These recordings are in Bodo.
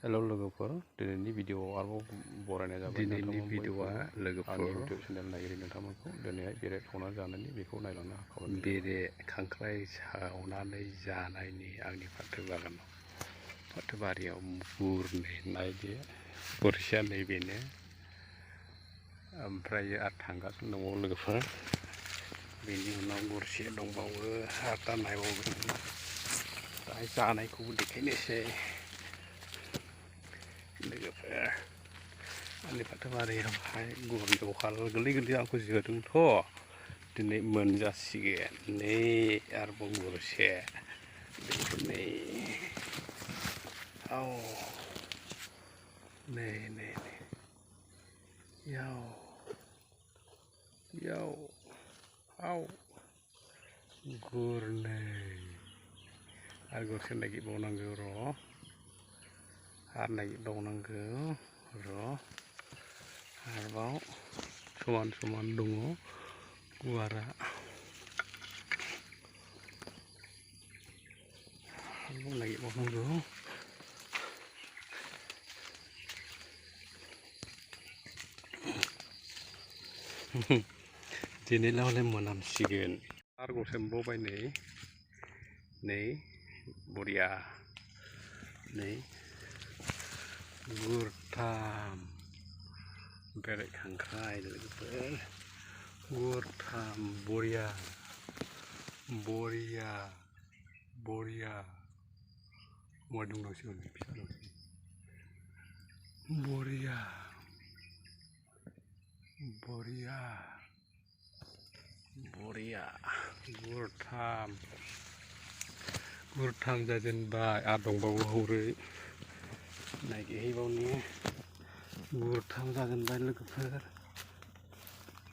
हेल' लोगोफोर दिनैनि भिडिअ'आव आरोबाव बरायनाय जाबाय दिनैनि भिडिअ'आ लोगोफोर आंनि इउटुब चेनेल नागिरि नोंथांमोनखौ दिनैहाय बेरे संना जानायनि बेखौ नायलांनो हाखाबाय बेरे खांख्राइ सावनानै जानायनि आंनि फाथो बागानाव फाथो बारियाव बुरनै नायदो बोरसिया नैबेनो ओमफ्राय आरो थांगासिनो दङ लोगोफोर बेनि उनाव गरसे दंबावो आरो दा नायबावगोन दा जानायखौबो देखायनोसै लोगोफोर आंनि फाथो बारियावहाय गुबुन अखा गोरलै गोरलै आंखौ जोदोंथ' दिनै मोनजासिगोन नै आरोबाव गरसे नै औ नै नै नै याव याव आव गुरनै आरो गरसे नागिरबावनांगौ र' आरो नागिरबावनांगौ र' आरोबाव समान समान दङ गुवारा आरोबाव नागिरबावनांगौ दिनैलाय हले मोनामसिगोन आरो गरसे मोनबावबाय नै बरिया नै गुरथाम बेरे खांख्राइ लोगोफोर गुरथाम बरिया बरिया बरिया मा दंनांसिगोन फिसा बरिया बरिया बरिया गुरथाम जाजेनबाय आरो दंबावो हौरै नागिरहैबावनि गुरथाम जाजेनबाय लोगोफोर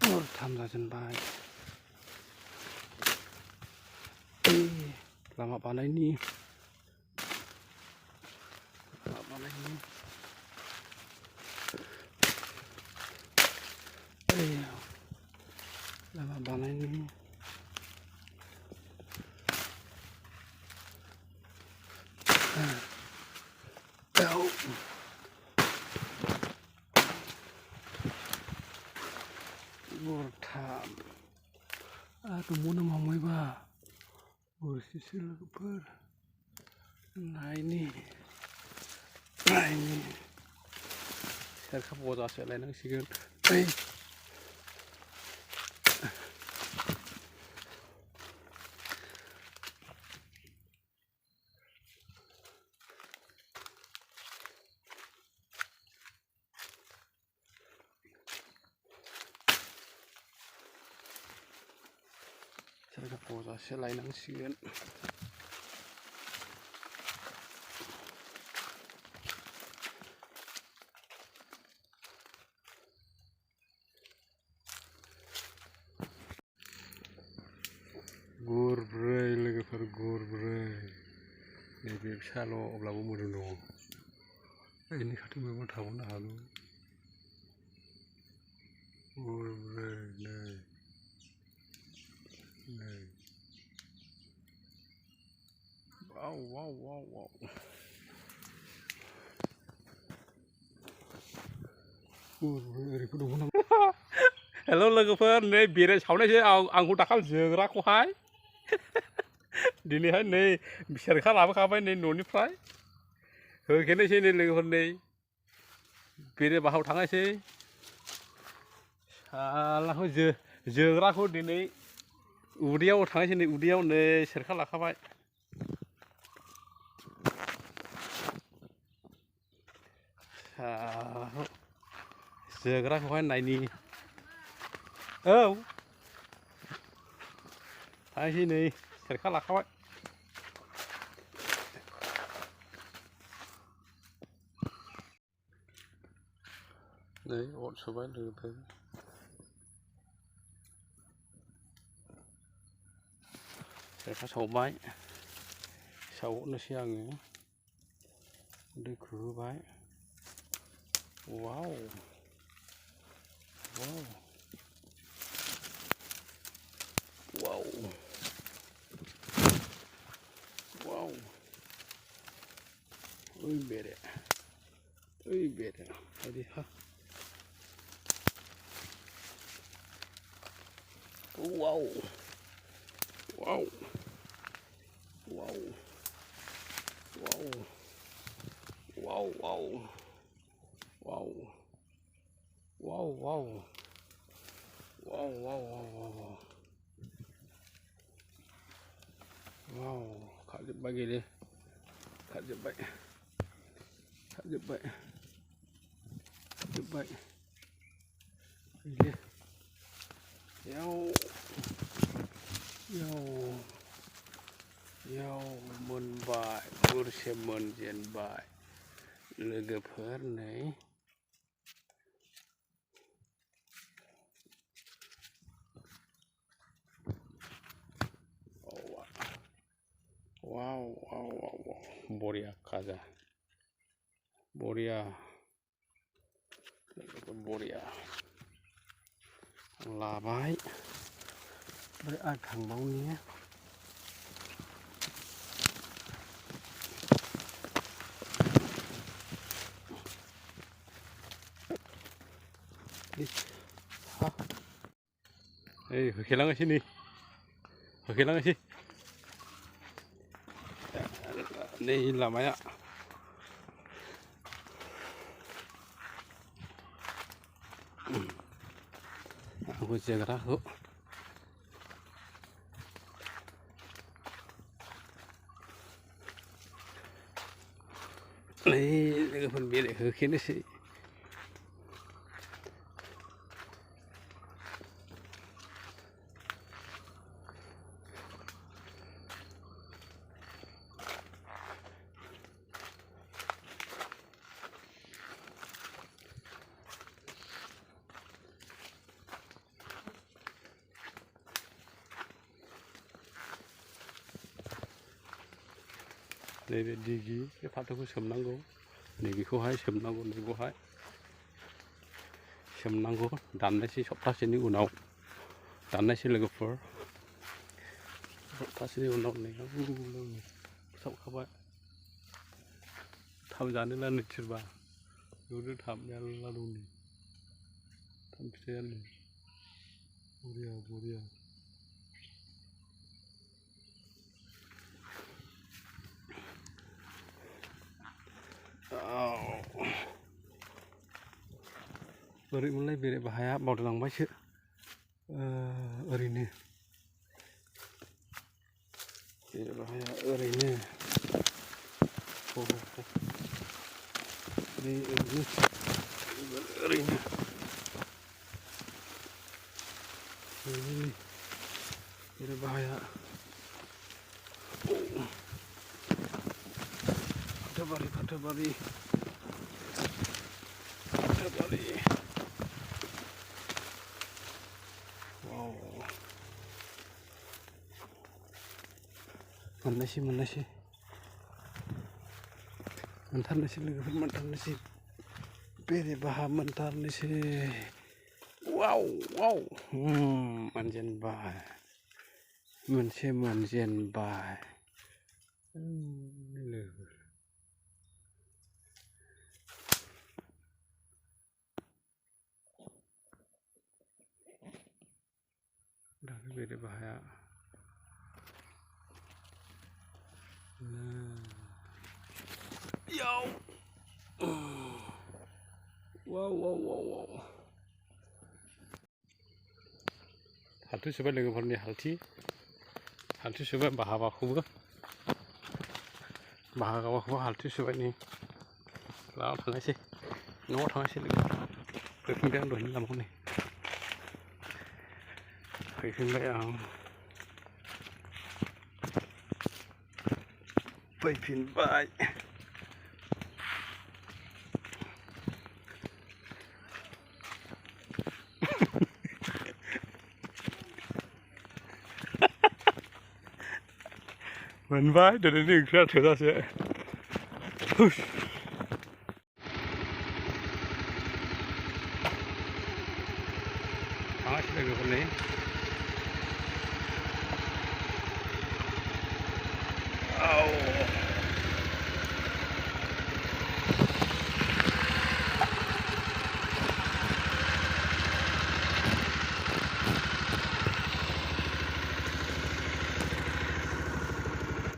गुरथाम जाजेनबाय लामा बानायनि लामा बानायनि गुरथाम आरो दंबावो मावबायबा गरसेसो लोगोफोर नायनि सेरखा बजासो लायनांसिगोन सेरखा बजासो लायनांसिगोन गुरब्रै लोगोफोर गुरब्रै नैबे फिसाल' अब्लाबो मोदोम दङ बेनि खाथियाव मैगं थाबावनो हागौ गुरब्रै नै वाव वाव वाव वाव गुरब्रै ओरैबो दङ नामा हेल' लोगोफोर नै बेरे सावनायसै आंखौ दाखालि जोग्राखौहाय दिनैहाय नै सेरखा लाबोखाबाय नै न'निफ्राय होखेनोसै नै लोगोफोर नै बेरे बाहायाव थांनायसै सालाखौ जोग्राखौ दिनै उदैयाव थांनायसै नै उदैयाव नै सेरखा लाखाबाय सालाखौ जोग्राखौहाय नायनि औ थांसै नै सेरखा लाखाबाय नै अर सुबाय लोगोफोर सेरखा सावबाय सावहरनोसै आङो दै खोहोबाय वाव वाव वाव वाव ओइ बेरे Ui bệt à, thôi đi ha. Wow, wow, wow, wow, wow, wow, wow, wow, wow, wow, wow, wow, wow, khát giật bay đi, khát giật bay, khát giật bay, khát giật bay, đi, yo, yo, yo, mơn bài, bữa xem mơn diện bài, lừa gặp hết này. Wow, wow, wow, wow, Boria kaza, Boria, Boria, là bái, với ai thằng bóng nhé. Đi, ha, ê, hồi lăng cái gì, hồi lăng cái gì, đây là mấy ạ. Aku jaga tahu. Này, cái phần bia để hơi khiến đấy chị. Này đi gì cái phát tôi sầm nang gỗ này cái khô hay sầm nang gỗ này gỗ hay sầm nang gỗ đàn này chỉ sắp phát sinh những nào đàn này chỉ là cái phở phát sinh những nào này sắp các bạn tham gia nên là nịch chưa ba rồi được tham gia là luôn này tham gia này Boria Beri mulai beri bahaya mau dalang baca ini beri bahaya ini ini beri bahaya ada bari wow mana sih mentar nasi lagi mentar nasi beri baha mentar nasi wow manjen bah manjen bah udah beda bahaya. Yo, wow. Haltu coba lagi pernah halti coba bahawa aku haltu coba ini. Lalu thằng sih, nó thằng sih lagi. Pergi đang đuổi làm không này. Phải phim vậy à? Phải phim vậy. Mình vãi để đến đường ra thử ra sẽ. Đó, sẽ là cái phần này.